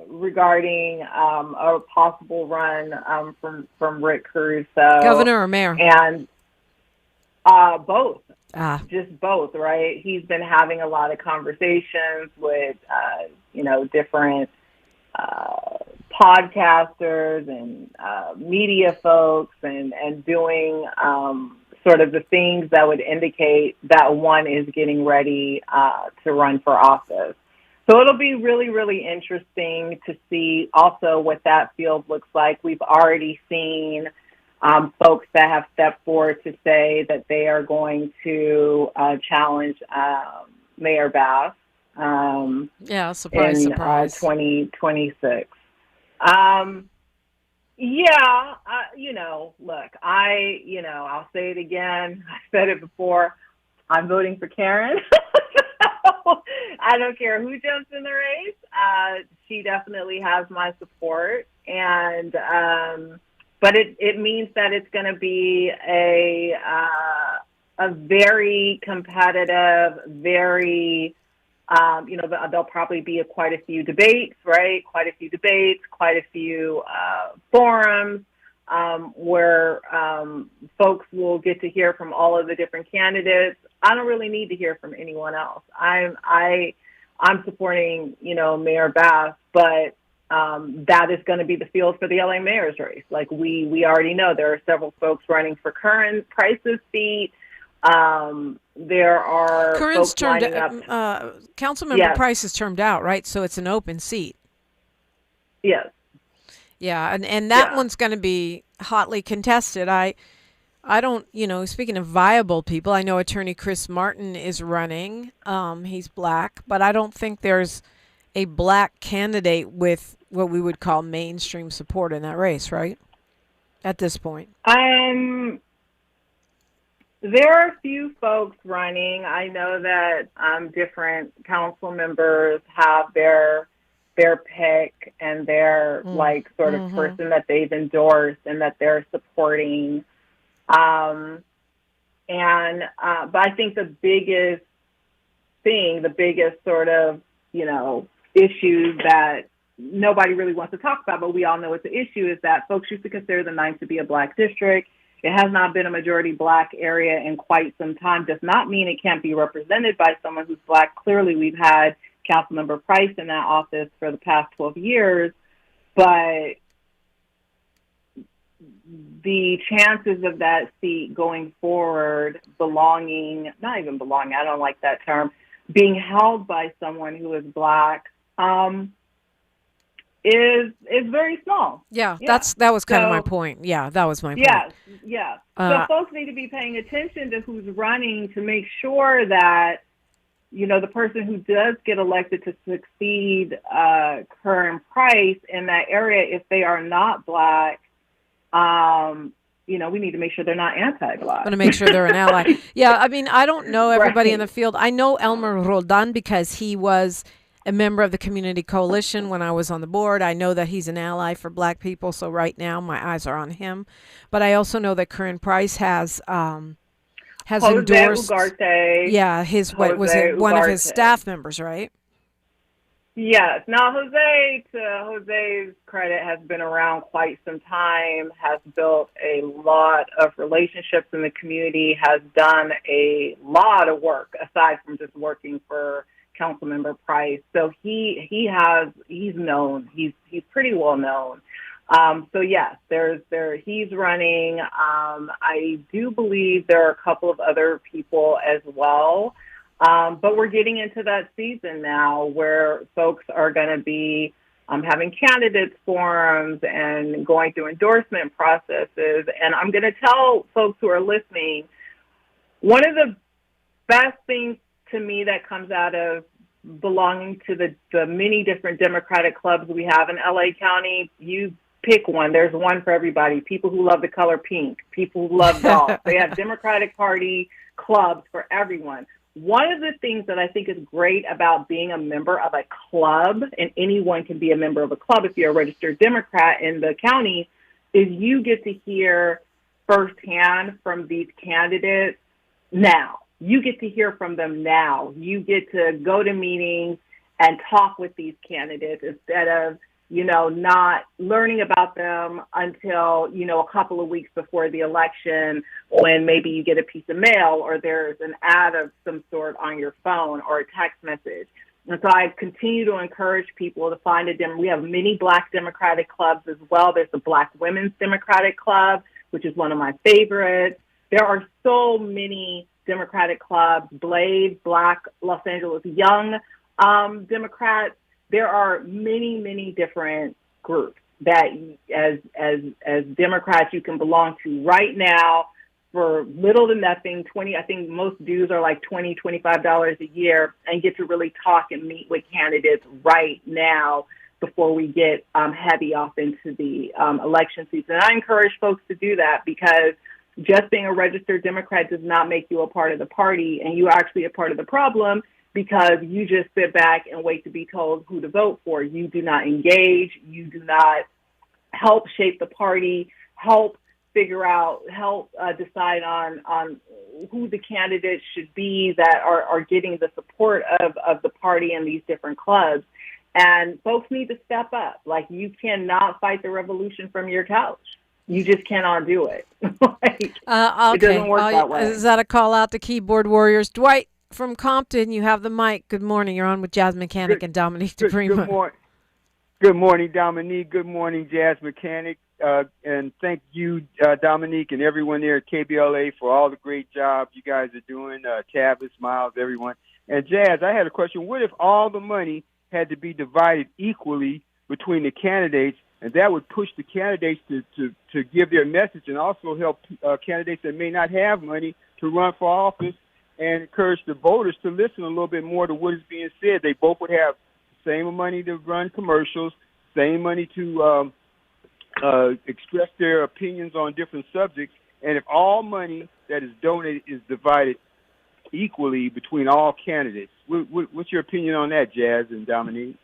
regarding a possible run from Rick Caruso. Governor or mayor? And both. Just both, right? He's been having a lot of conversations with, different podcasters and media folks and doing sort of the things that would indicate that one is getting ready to run for office. So it'll be really, really interesting to see also what that field looks like. We've already seen folks that have stepped forward to say that they are going to challenge Mayor Bass. Surprise. In 2026. Look, I'll say it again. I said it before. I'm voting for Karen. I don't care who jumps in the race. She definitely has my support. And, but it means that it's going to be a very competitive, very, there'll probably be quite a few debates, right? Quite a few forums where folks will get to hear from all of the different candidates. I don't really need to hear from anyone else. I'm supporting, Mayor Bass, but that is going to be the field for the LA mayor's race. Like we already know there are several folks running for current Price's seat. There are Current's folks lining up. Councilmember Price is termed out, right? So it's an open seat. Yes. Yeah, and that one's going to be hotly contested. I don't, speaking of viable people, I know Attorney Chris Martin is running. He's black, but I don't think there's a black candidate with what we would call mainstream support in that race, right? At this point. There are a few folks running. I know that different council members have their pick and their sort of person that they've endorsed and that they're supporting. But I think the biggest sort of, issue that nobody really wants to talk about, but we all know it's an issue, is that folks used to consider the 9th to be a black district. it has not been a majority Black area in quite some time. Does not mean it can't be represented by someone who's Black. Clearly, we've had Councilmember Price in that office for the past 12 years, but the chances of that seat going forward not even belonging, I don't like that term, being held by someone who is Black is very small. Yeah, that was kind of my point. Yeah, that was my point. Yes. So folks need to be paying attention to who's running to make sure that, the person who does get elected to succeed Curran Price in that area, if they are not Black, we need to make sure they're not anti-Black. I'm going to make sure they're an ally. Yeah, I mean, I don't know everybody in the field. I know Elmer Roldan because he was a member of the Community Coalition when I was on the board. I know that he's an ally for Black people, so right now my eyes are on him. But I also know that Curran Price has Jose endorsed. Ugarte. Yeah, one of his staff members, right? Yes. Now, Jose's credit, has been around quite some time, has built a lot of relationships in the community, has done a lot of work aside from just working for Councilmember Price. So he's known. He's pretty well known. So yes, he's running. I do believe there are a couple of other people as well. But we're getting into that season now where folks are going to be having candidates forums and going through endorsement processes. And I'm going to tell folks who are listening, one of the best things to me that comes out of belonging to the many different Democratic clubs we have in LA County, you pick one. There's one for everybody. People who love the color pink, people who love dogs. They have Democratic Party clubs for everyone. One of the things that I think is great about being a member of a club, and anyone can be a member of a club if you're a registered Democrat in the county, is you get to hear firsthand from these candidates now. You get to hear from them now. You get to go to meetings and talk with these candidates instead of, not learning about them until, a couple of weeks before the election when maybe you get a piece of mail or there's an ad of some sort on your phone or a text message. And so I continue to encourage people to find we have many Black Democratic clubs as well. There's the Black Women's Democratic Club, which is one of my favorites. There are so many Democratic clubs, Blade, Black Los Angeles Young Democrats. There are many, many different groups that as Democrats you can belong to right now for little to nothing. I think most dues are like $20, $25 a year, and get to really talk and meet with candidates right now before we get heavy off into the election season. I encourage folks to do that because just being a registered Democrat does not make you a part of the party, and you're actually a part of the problem because you just sit back and wait to be told who to vote for. You do not engage. You do not help shape the party, help decide on who the candidates should be that are getting the support of the party in these different clubs. And folks need to step up. Like, you cannot fight the revolution from your couch. You just cannot do it. Okay. It doesn't work that way. Is that a call out to keyboard warriors? Dwight from Compton, you have the mic. Good morning. You're on with Jasmyne Cannick and Dominique DePrima. Good morning, Dominique. Good morning, Jasmyne Cannick. And thank you, Dominique, and everyone there at KBLA for all the great job you guys are doing. Tavis, Miles, everyone. And Jazz, I had a question. What if all the money had to be divided equally between the candidates, and that would push the candidates to give their message and also help candidates that may not have money to run for office and encourage the voters to listen a little bit more to what is being said? They both would have the same money to run commercials, same money to express their opinions on different subjects. And if all money that is donated is divided equally between all candidates, what's your opinion on that, Jazz and Dominique?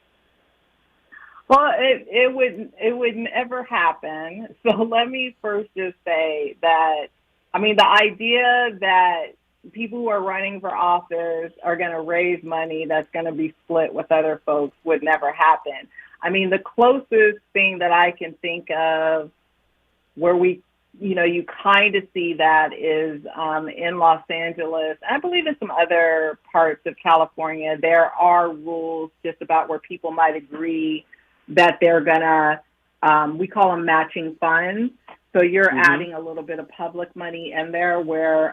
Well, it would never happen. So let me first just say that, the idea that people who are running for office are going to raise money that's going to be split with other folks would never happen. The closest thing that I can think of where we you kind of see that is in Los Angeles. I believe in some other parts of California, there are rules just about where people might agree that they're going to, we call them matching funds. So you're adding a little bit of public money in there where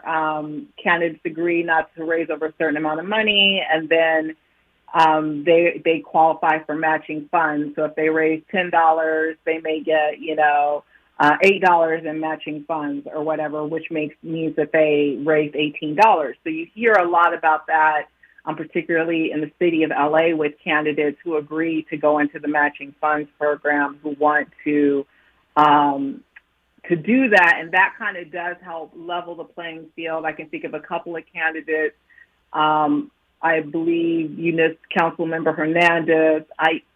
candidates agree not to raise over a certain amount of money, and then they qualify for matching funds. So if they raise $10, they may get, $8 in matching funds or whatever, which means that they raised $18. So you hear a lot about that, particularly in the city of LA, with candidates who agree to go into the matching funds program, who want to do that. And that kind of does help level the playing field. I can think of a couple of candidates. I believe Councilmember Hernandez.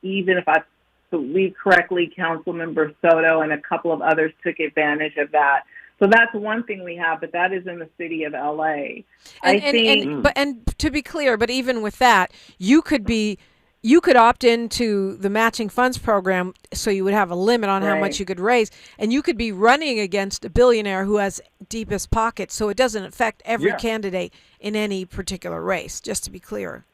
Even if I believe correctly, Councilmember Soto and a couple of others took advantage of that. So that's one thing we have, but that is in the city of LA. And to be clear, but even with that, you could opt into the matching funds program, so you would have a limit on how much you could raise, and you could be running against a billionaire who has deepest pockets, so it doesn't affect every candidate in any particular race, just to be clear.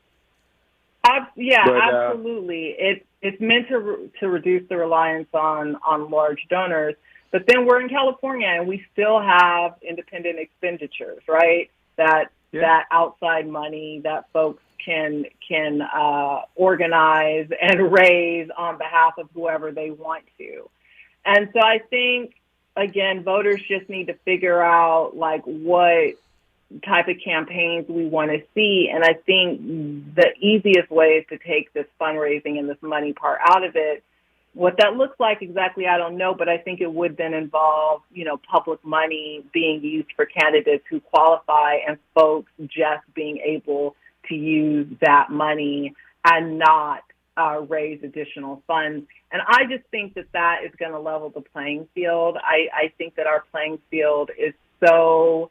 Absolutely. It's meant to reduce the reliance on large donors, but then we're in California and we still have independent expenditures, right? That outside money that folks can organize and raise on behalf of whoever they want to. And so I think, again, voters just need to figure out what type of campaigns we want to see. And I think the easiest way is to take this fundraising and this money part out of it. What that looks like exactly, I don't know, but I think it would then involve, public money being used for candidates who qualify and folks just being able to use that money and not raise additional funds. And I just think that is going to level the playing field. I think that our playing field is so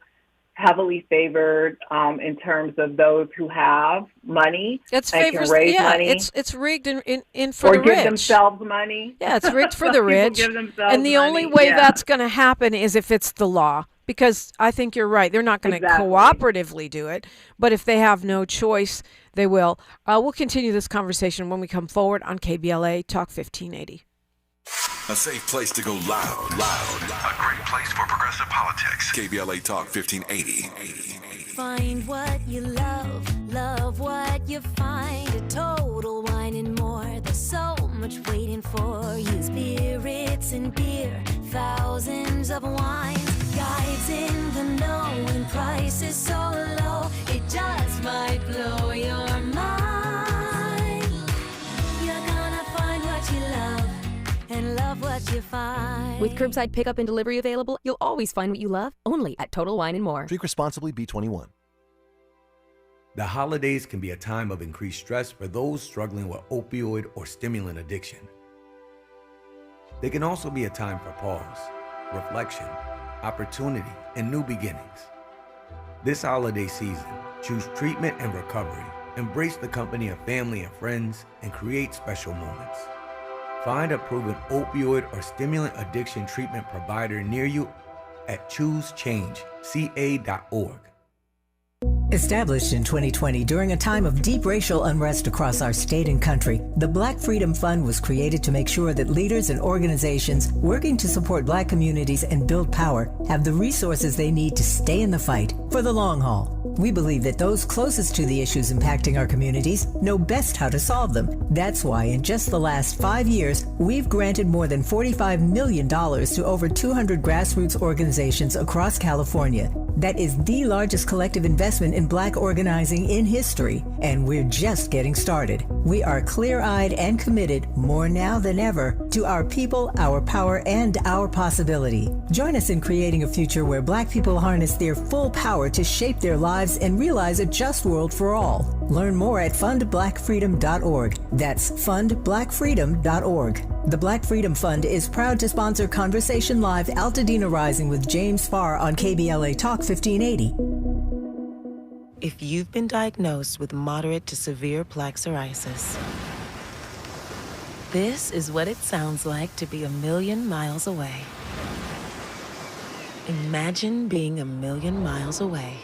heavily favored in terms of those who have money. It's and can raise money. It's rigged in for the rich. Or give themselves money. Yeah, it's rigged for the rich. And the only way that's going to happen is if it's the law. Because I think you're right. They're not going to cooperatively do it. But if they have no choice, they will. We'll continue this conversation when we come forward on KBLA Talk 1580. A safe place to go loud. A great place for progressive politics. KBLA Talk 1580. Find what you love what you find. A total wine and more. There's so much waiting for you. Spirits and beer, thousands of wines. Guides in the know and prices so low. It just might blow your mind. You're gonna find what you love. And love what you find. With curbside pickup and delivery available, you'll always find what you love, only at Total Wine & More. Drink responsibly, B21. The holidays can be a time of increased stress for those struggling with opioid or stimulant addiction. They can also be a time for pause, reflection, opportunity, and new beginnings. This holiday season, choose treatment and recovery. Embrace the company of family and friends, and create special moments. Find a proven opioid or stimulant addiction treatment provider near you at choosechangeca.org. Established in 2020 during a time of deep racial unrest across our state and country, the Black Freedom Fund was created to make sure that leaders and organizations working to support Black communities and build power have the resources they need to stay in the fight for the long haul. We believe that those closest to the issues impacting our communities know best how to solve them. That's why in just the last 5 years, we've granted more than $45 million to over 200 grassroots organizations across California. That is the largest collective investment in Black organizing in history, and we're just getting started. We are clear-eyed and committed, more now than ever, to our people, our power, and our possibility. Join us in creating a future where Black people harness their full power to shape their lives and realize a just world for all. Learn more at fundblackfreedom.org. That's fundblackfreedom.org. The Black Freedom Fund is proud to sponsor Conversation Live Altadena Rising with James Farr on KBLA Talk 1580. If you've been diagnosed with moderate to severe plaque psoriasis, this is what it sounds like to be a million miles away. Imagine being a million miles away.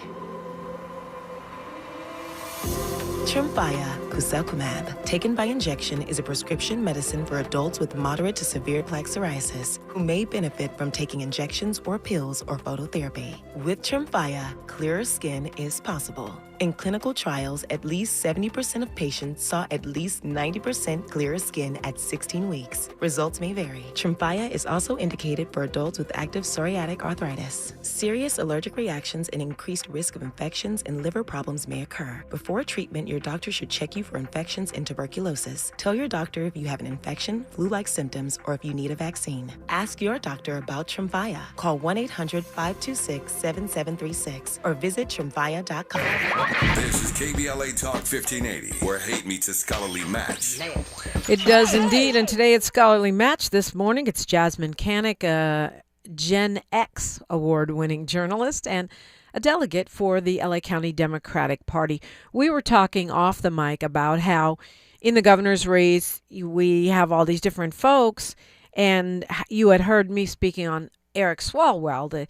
Tremfya Kuselkumab, taken by injection, is a prescription medicine for adults with moderate to severe plaque psoriasis who may benefit from taking injections or pills or phototherapy. With Tremfya, clearer skin is possible. In clinical trials, at least 70% of patients saw at least 90% clearer skin at 16 weeks. Results may vary. Tremfya is also indicated for adults with active psoriatic arthritis. Serious allergic reactions and increased risk of infections and liver problems may occur. Before treatment, your doctor should check you for infections and tuberculosis. Tell your doctor if you have an infection, flu-like symptoms, or if you need a vaccine. Ask your doctor about Tremfya. Call 1-800-526-7736 or visit tremfya.com. This is KBLA Talk 1580, where hate meets a scholarly match. It does indeed, and today it's Scholarly Match. This morning it's Jasmyne Cannick, a Gen X award-winning journalist and a delegate for the LA County Democratic Party. We were talking off the mic about how in the governor's race we have all these different folks, and you had heard me speaking on Eric Swalwell, the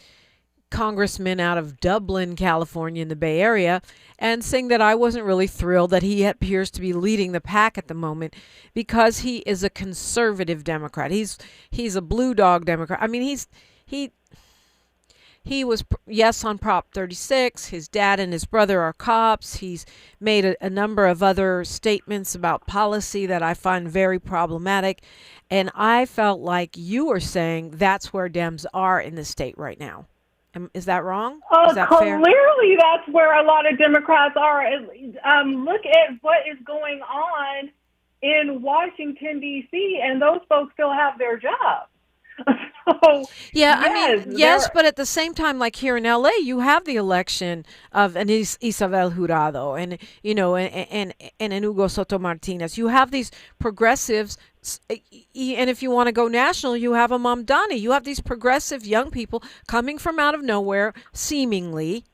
congressman out of Dublin, California in the Bay Area, and saying that I wasn't really thrilled that he appears to be leading the pack at the moment because he is a conservative Democrat. He's a blue dog Democrat. I mean, he was, yes, on Prop 36. His dad and his brother are cops. He's made a number of other statements about policy that I find very problematic. And I felt like you were saying that's where Dems are in the state right now. Is that wrong? Is that fair? Clearly, that's where a lot of Democrats are. Look at what is going on in Washington, D.C., and those folks still have their jobs. So, yeah, I mean, yes, but at the same time, like here in L.A., you have the election of an Isabel Jurado and an Hugo Soto Martinez. You have these progressives, and if you want to go national, you have a Mamdani. You have these progressive young people coming from out of nowhere, seemingly.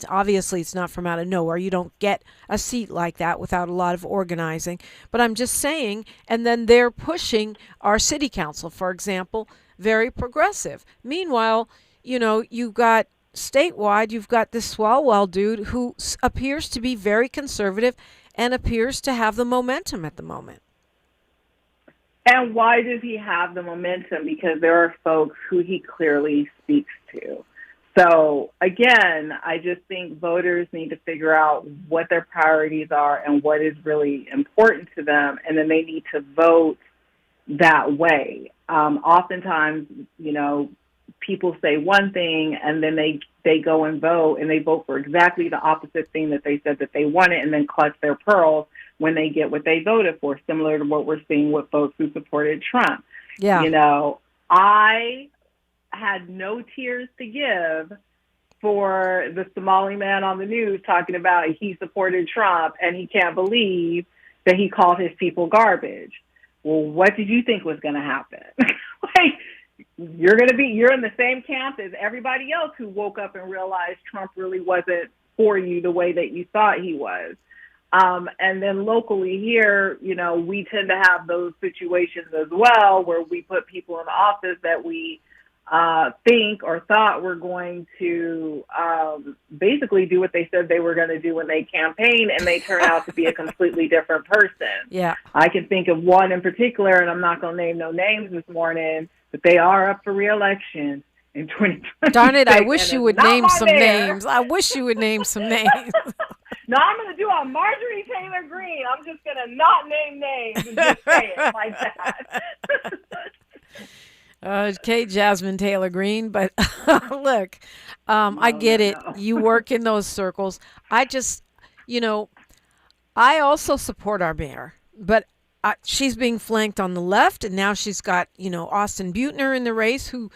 Obviously, it's not from out of nowhere. You don't get a seat like that without a lot of organizing. But I'm just saying, and then they're pushing our city council, for example, very progressive. Meanwhile, you've got statewide, you've got this Swalwell dude who appears to be very conservative and appears to have the momentum at the moment. And why does he have the momentum? Because there are folks who he clearly speaks to. So, again, I just think voters need to figure out what their priorities are and what is really important to them, and then they need to vote that way. Oftentimes, people say one thing, and then they go and vote, and they vote for exactly the opposite thing that they said that they wanted, and then clutch their pearls when they get what they voted for, similar to what we're seeing with folks who supported Trump. Yeah. I had no tears to give for the Somali man on the news talking about he supported Trump and he can't believe that he called his people garbage. Well, what did you think was going to happen? You're in the same camp as everybody else who woke up and realized Trump really wasn't for you the way that you thought he was. And then locally here, we tend to have those situations as well where we put people in office that we think or thought were going to basically do what they said they were going to do when they campaigned, and they turn out to be a completely different person. Yeah. I can think of one in particular, and I'm not going to name no names this morning, but they are up for re-election in 2020. Darn it, I wish you would name some names. I wish you would name some names. No, I'm going to do a Marjorie Taylor Greene. I'm just going to not name names and just say it like that. Okay, Jasmine Taylor Greene, but look, I get it. You work in those circles. I just, I also support our mayor, but she's being flanked on the left, and now she's got, Austin Butner in the race, who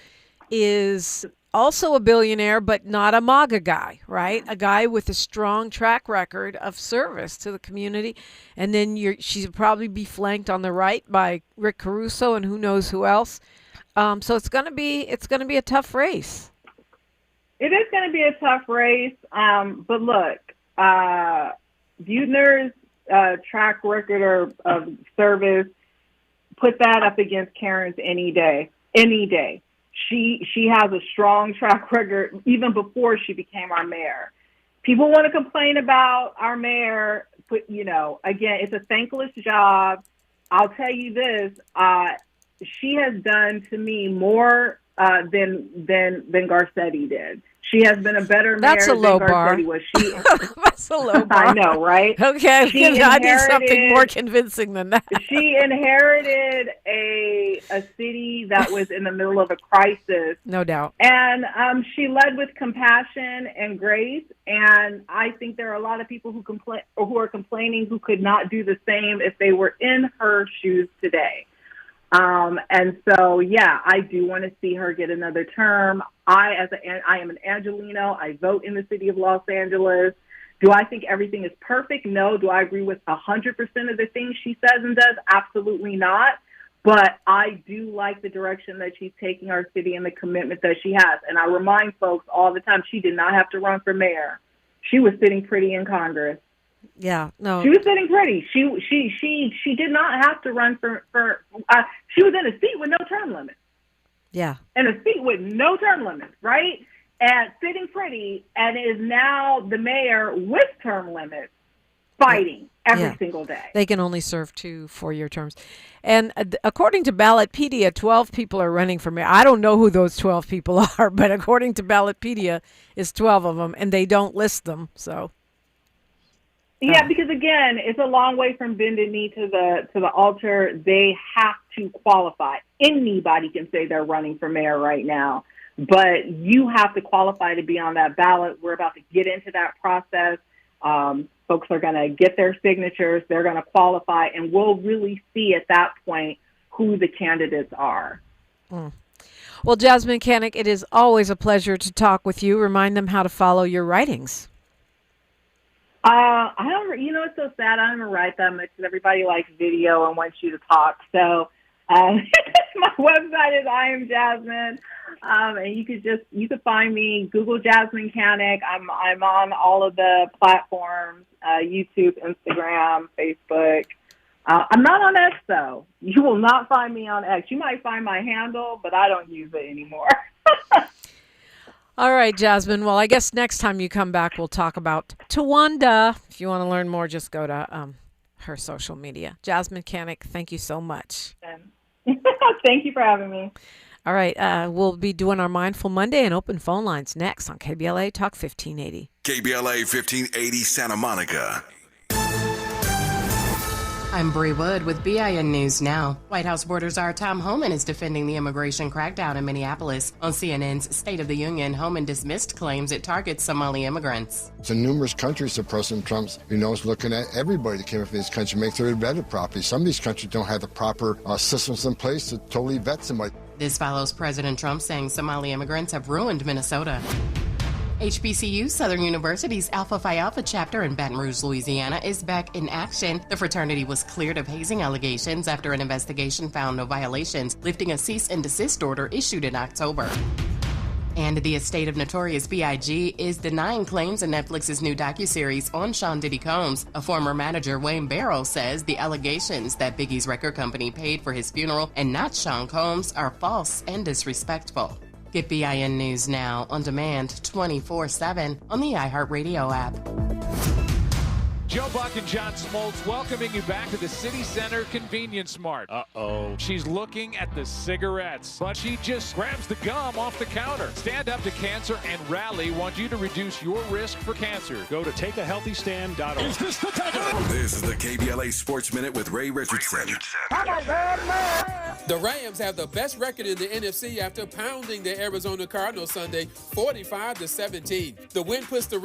is also a billionaire, but not a MAGA guy, right? A guy with a strong track record of service to the community. And then she'll probably be flanked on the right by Rick Caruso and who knows who else. So it's going to be a tough race. It is going to be a tough race. But look, Butner's track record of service, put that up against Karen's any day. She has a strong track record even before she became our mayor. People want to complain about our mayor, but, again, it's a thankless job. I'll tell you this, she has done to me more than Garcetti did. She has been a better mayor That's a low than Garcetti bar. was. That's a low bar. I know, right? Okay, I need something more convincing than that. She inherited a city that was in the middle of a crisis. No doubt. And she led with compassion and grace. And I think there are a lot of people who are complaining who could not do the same if they were in her shoes today. And so, I do want to see her get another term. I am an Angelino. I vote in the city of Los Angeles. Do I think everything is perfect? No. Do I agree with 100% of the things she says and does? Absolutely not. But I do like the direction that she's taking our city and the commitment that she has. And I remind folks all the time, she did not have to run for mayor. She was sitting pretty in Congress. Yeah, no. She was sitting pretty. She did not have to run for she was in a seat with no term limit. Yeah. In a seat with no term limits, right? And sitting pretty, and is now the mayor with term limits, fighting every single day. They can only serve 2 4-year terms. And according to Ballotpedia, 12 people are running for mayor. I don't know who those 12 people are, but according to Ballotpedia, it's 12 of them, and they don't list them, so... Yeah, because again, it's a long way from bending knee to the altar. They have to qualify. Anybody can say they're running for mayor right now, but you have to qualify to be on that ballot. We're about to get into that process. Folks are going to get their signatures. They're going to qualify, and we'll really see at that point who the candidates are. Well, Jasmyne Cannick, it is always a pleasure to talk with you. Remind them how to follow your writings. I don't. It's so sad. I don't write that much because everybody likes video and wants you to talk. So my website is I Am Jasmine, and you could find me. Google Jasmyne Cannick. I'm on all of the platforms: YouTube, Instagram, Facebook. I'm not on X though. You will not find me on X. You might find my handle, but I don't use it anymore. All right, Jasmine. Well, I guess next time you come back, we'll talk about Tawanda. If you want to learn more, just go to her social media. Jasmyne Cannick, thank you so much. Thank you for having me. All right. We'll be doing our Mindful Monday and open phone lines next on KBLA Talk 1580. KBLA 1580 Santa Monica. I'm Bree Wood with BIN News Now. White House Boarder Tom Homan is defending the immigration crackdown in Minneapolis. On CNN's State of the Union, Homan dismissed claims it targets Somali immigrants. In numerous countries, President Trump's, is looking at everybody that came from these countries, make sure they're vetted properly. Some of these countries don't have the proper systems in place to totally vet somebody. This follows President Trump saying Somali immigrants have ruined Minnesota. HBCU Southern University's Alpha Phi Alpha chapter in Baton Rouge, Louisiana is back in action. The fraternity was cleared of hazing allegations after an investigation found no violations, lifting a cease and desist order issued in October. And the estate of Notorious B.I.G. is denying claims in Netflix's new docuseries on Sean Diddy Combs. A former manager, Wayne Barrow, says the allegations that Biggie's record company paid for his funeral and not Sean Combs are false and disrespectful. Get BIN News Now on demand 24/7 on the iHeartRadio app. Joe Buck and John Smoltz welcoming you back to the City Center Convenience Mart. Uh-oh. She's looking at the cigarettes, but she just grabs the gum off the counter. Stand Up to Cancer and Rally want you to reduce your risk for cancer. Go to takeahealthystand.org. Is this the This is the KBLA Sports Minute with Ray Richardson. The Rams have the best record in the NFC after pounding the Arizona Cardinals Sunday 45-17. The win puts the